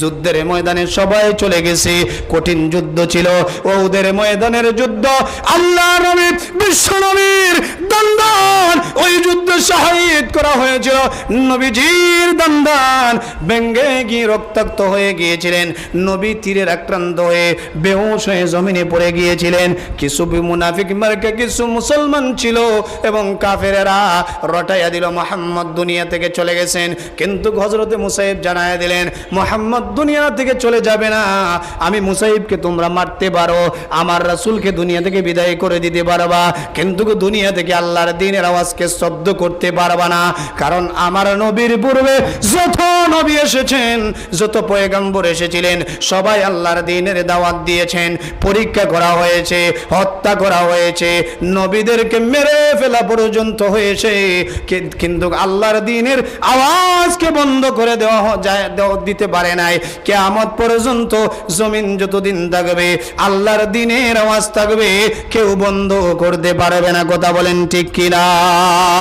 যুদ্ধের ময়দানে সবাই চলে গেছে, কঠিন যুদ্ধ ছিল ওদের ময়দানের যুদ্ধ। আল্লাহ নবী বিশ্ব নবীর দন্দান ওই যুদ্ধে শহীদ করা হয়েছিল। নবীজির দন্দান ভেঙে গিয়ে রক্তাক্ত হয়ে গিয়েছিলেন। নবী তীরের আক্রান্ত হয়ে বেহুশ হয়ে জমিনে পড়ে গিয়েছিলেন। কিছু মুনাফিক মার্কা কিছু মুসলমান ছিল এবং কাফেরেরা রটাইয়া দিল মুহাম্মদ দুনিয়া থেকে চলে গেছেন। কিন্তু হযরতে মুসাইব জানায়া দিলেন মুহাম্মদ দুনিয়া থেকে চলে যাবে না, আমি মুসাইবকে তোমরা মারতে পারো, আমার রাসূলকে দুনিয়া থেকে বিদায় করে দিতে পারবা, কিন্তু দুনিয়া থেকে আল্লাহর দ্বীনের আওয়াজকে শব্দ করতে পারবা না। কারণ আমার নবীর পূর্বে যত নবী এসেছেন, যত পয়গম্বর এসেছিলেন, সবাই আল্লাহর দ্বীনের দাওয়াত দিয়েছেন। পরীক্ষা করা হয়েছে, হত্যা করা হয়েছে, নবীদেরকে মেরে ফেলা পর্যন্ত হয়েছে, কিন্তু আল্লাহর দ্বীনের আওয়াজকে বন্ধ করে দিতে পারে নাই। কিয়ামত পর্যন্ত জমিন যতদিন থাকবে আল্লাহর দ্বীনের আওয়াজ থাকবে, কেউ বন্ধ করতে পারবে না। কথা বলেন ঠিক কিনা?